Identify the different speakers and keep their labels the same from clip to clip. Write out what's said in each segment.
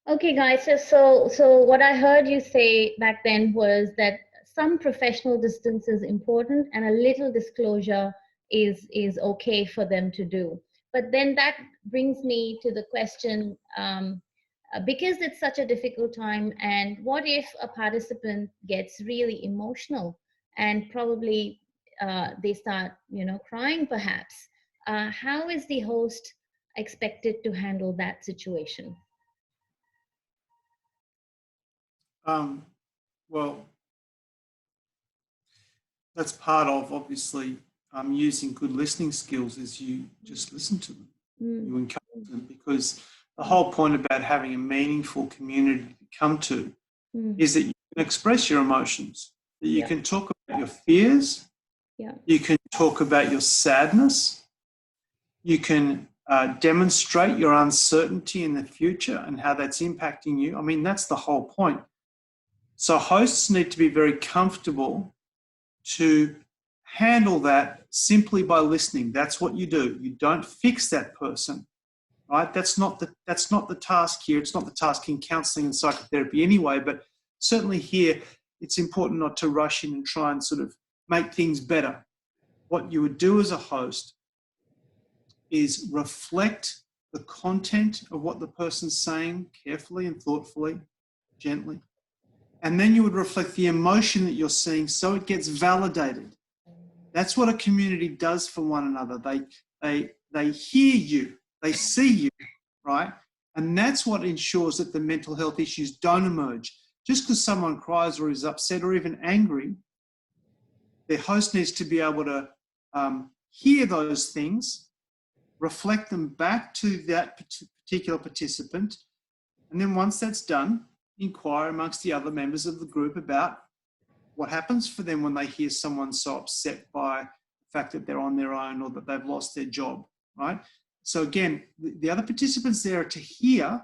Speaker 1: Okay, guys. So what I heard you say back then was that some professional distance is important, and a little disclosure is okay for them to do. But then that brings me to the question, because it's such a difficult time, and what if a participant gets really emotional and probably they start, crying perhaps? How is the host expected to handle that situation?
Speaker 2: Um, well, that's part of obviously using good listening skills is you just listen to them,
Speaker 1: Mm,
Speaker 2: you encourage them, because the whole point about having a meaningful community to come to
Speaker 1: mm,
Speaker 2: is that you can express your emotions, that you
Speaker 1: yeah,
Speaker 2: can talk about your fears,
Speaker 1: yeah,
Speaker 2: you can talk about your sadness, you can demonstrate your uncertainty in the future and how that's impacting you. I mean, that's the whole point. So hosts need to be very comfortable to handle that simply by listening. That's what you do. You don't fix that person, right? That's not the task here. It's not the task in counselling and psychotherapy anyway, but certainly here it's important not to rush in and try and sort of make things better. What you would do as a host is reflect the content of what the person's saying carefully and thoughtfully, gently. And then you would reflect the emotion that you're seeing so it gets validated. That's what a community does for one another. They hear you, they see you, right? And that's what ensures that the mental health issues don't emerge. Just because someone cries or is upset or even angry, their host needs to be able to hear those things, reflect them back to that particular participant, and then once that's done, inquire amongst the other members of the group about what happens for them when they hear someone so upset by the fact that they're on their own or that they've lost their job, right? So again, the other participants there are to hear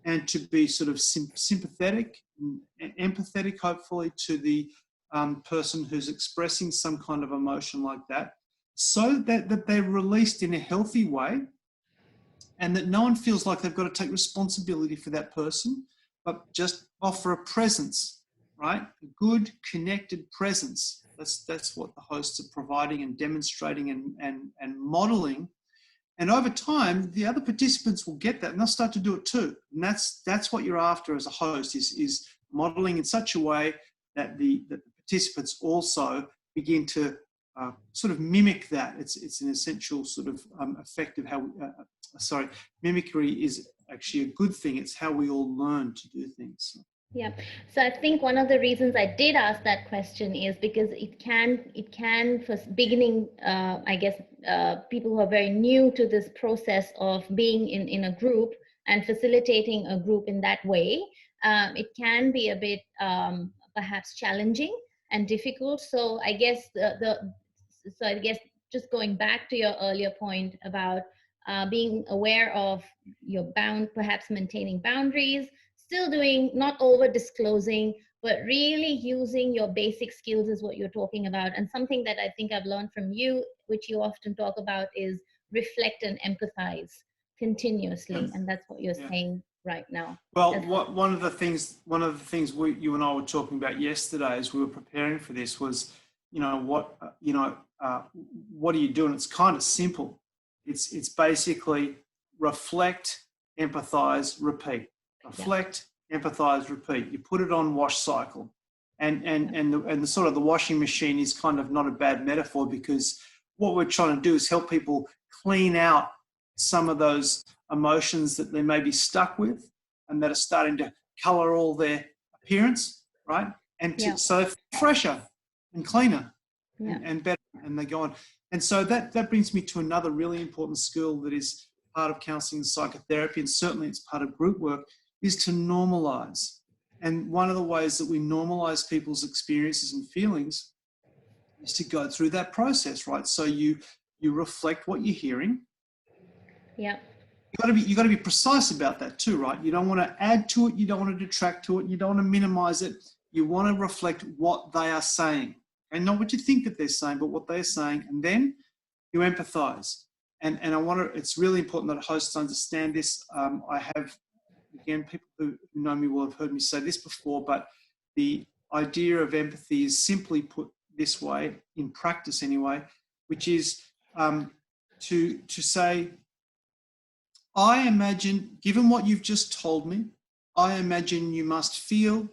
Speaker 2: and to be sort of sympathetic and empathetic, hopefully, to the person who's expressing some kind of emotion like that, so that they're released in a healthy way and that no one feels like they've got to take responsibility for that person, but just offer a presence, right? A good, connected presence. That's what the hosts are providing and demonstrating and modeling. And over time, the other participants will get that and they'll start to do it too. And that's what you're after as a host is modeling in such a way that the participants also begin to sort of mimic that. It's an essential sort of effect of how, mimicry is actually a good thing. It's how we all learn to do things.
Speaker 1: yeah. So I think one of the reasons I did ask that question is because it can for beginning, I guess, people who are very new to this process of being in a group and facilitating a group in that way, it can be a bit perhaps challenging and difficult. So I guess just going back to your earlier point about being aware of your perhaps maintaining boundaries, still doing, not over disclosing, but really using your basic skills is what you're talking about. And something that I think I've learned from you, which you often talk about, is reflect and empathize continuously.
Speaker 2: Yeah.
Speaker 1: And that's what you're
Speaker 2: Yeah.
Speaker 1: saying right now.
Speaker 2: Well, one of the things you and I were talking about yesterday as we were preparing for this was, what do you do? And it's kind of simple. It's basically reflect, empathize, repeat. Reflect, empathize, repeat. You put it on wash cycle, and the sort of the washing machine is kind of not a bad metaphor, because what we're trying to do is help people clean out some of those emotions that they may be stuck with and that are starting to colour all their appearance, right? And so fresher and cleaner and better, and they go on. And so that brings me to another really important skill that is part of counselling and psychotherapy, and certainly it's part of group work, is to normalise. And one of the ways that we normalise people's experiences and feelings is to go through that process, right? So you reflect what you're hearing.
Speaker 1: Yeah.
Speaker 2: You got to be precise about that too, right? You don't want to add to it, you don't want to detract to it, you don't want to minimize it. You want to reflect what they are saying, and not what you think that they're saying, but what they're saying. And then you empathize. And it's really important that hosts understand this. I have, again, people who know me will have heard me say this before, but the idea of empathy is simply put this way, in practice anyway, which is to say, I imagine, given what you've just told me, I imagine you must feel,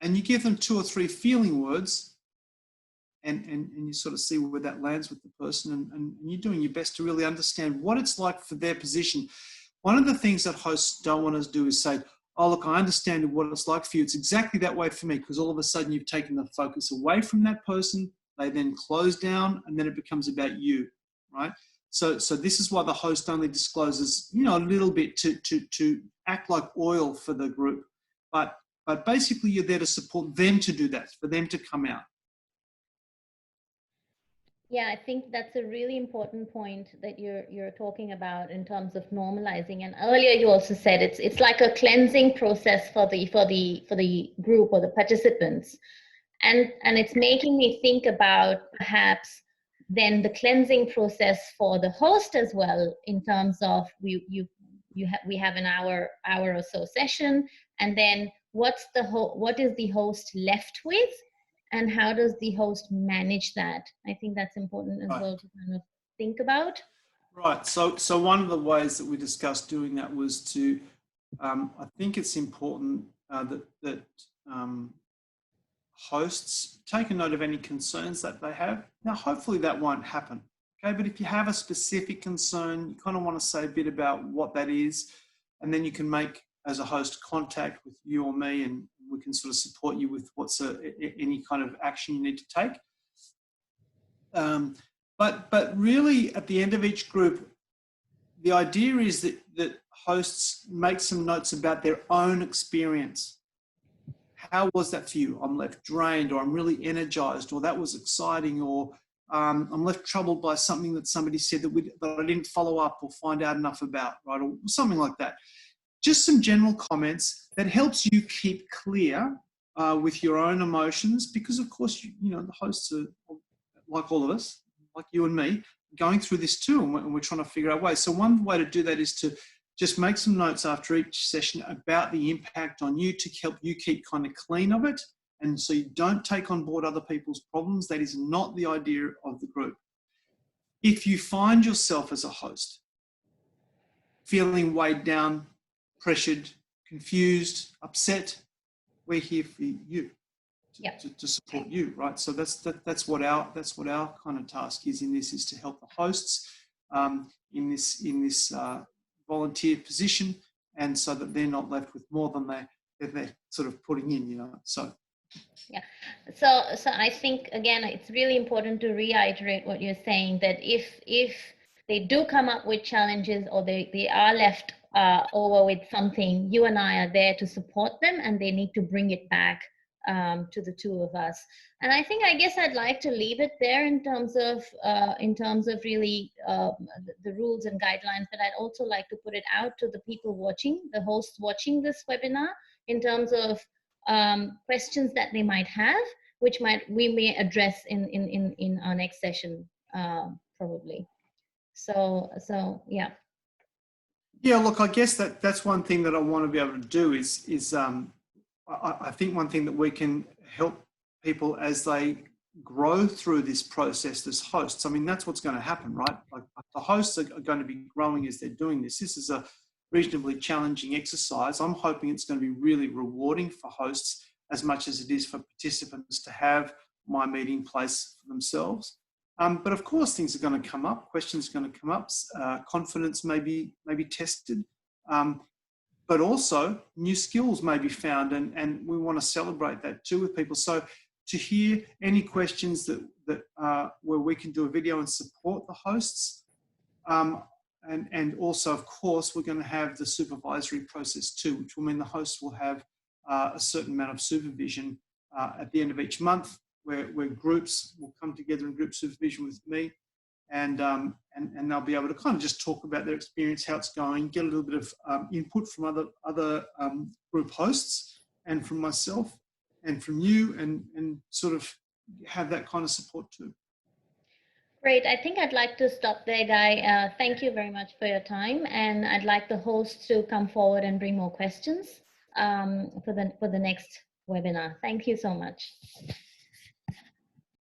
Speaker 2: and you give them 2 or 3 feeling words, and you sort of see where that lands with the person, and you're doing your best to really understand what it's like for their position. One of the things that hosts don't want us to do is say, oh, look, I understand what it's like for you. It's exactly that way for me, because all of a sudden you've taken the focus away from that person. They then close down, and then it becomes about you, right? So this is why the host only discloses, a little bit to act like oil for the group. But basically you're there to support them to do that, for them to come out.
Speaker 1: Yeah, I think that's a really important point that you're talking about in terms of normalizing. And earlier you also said it's like a cleansing process for the group or the participants. And it's making me think about perhaps then the cleansing process for the host as well, in terms of we have an hour or so session, and then what is the host left with, and how does the host manage that? I think that's important as well to kind of think about.
Speaker 2: Right. So one of the ways that we discussed doing that was to, I think it's important that hosts take a note of any concerns that they have. Now, hopefully that won't happen. Okay, but if you have a specific concern, you kind of want to say a bit about what that is, and then you can make, as a host, contact with you or me, and we can sort of support you with what's any kind of action you need to take. But really, at the end of each group, the idea is that hosts make some notes about their own experience. How was that for you? I'm left drained, or I'm really energized, or that was exciting, or I'm left troubled by something that somebody said that I didn't follow up or find out enough about, right? Or something like that. Just some general comments that helps you keep clear with your own emotions, because of course, the hosts are, like all of us, like you and me, going through this too, and we're trying to figure out ways. So one way to do that is to just make some notes after each session about the impact on you, to help you keep kind of clean of it. And so you don't take on board other people's problems. That is not the idea of the group. If you find yourself as a host feeling weighed down, pressured, confused, upset, we're here for you. To support you, right? So that's what our kind of task is in this, is to help the hosts in this volunteer position, and so that they're not left with more than they're sort of putting in, So
Speaker 1: yeah, so I think again it's really important to reiterate what you're saying, that if they do come up with challenges, or they are left over with something, you and I are there to support them, and they need to bring it back to the two of us. And I guess I'd like to leave it there in terms of really the rules and guidelines, but I'd also like to put it out to the people watching, the hosts watching this webinar, in terms of questions that they might have, which we may address in our next session, probably. So yeah.
Speaker 2: Yeah, look, I guess that's one thing that I want to be able to do is I think one thing that we can help people as they grow through this process as hosts. I mean, that's what's going to happen, right? Like, the hosts are going to be growing as they're doing this. This is a reasonably challenging exercise. I'm hoping it's going to be really rewarding for hosts as much as it is for participants to have my meeting place for themselves. But of course, things are going to come up. Questions are going to come up. Confidence may be tested. But also new skills may be found, and we want to celebrate that too with people. So to hear any questions that where we can do a video and support the hosts, and also, of course, we're going to have the supervisory process too, which will mean the hosts will have a certain amount of supervision at the end of each month, where groups will come together in group supervision with me. And they'll be able to kind of just talk about their experience, how it's going, get a little bit of input from other group hosts, and from myself, and from you, and sort of have that kind of support too.
Speaker 1: Great. I think I'd like to stop there, Guy. Thank you very much for your time, and I'd like the host to come forward and bring more questions for the next webinar. Thank you so much.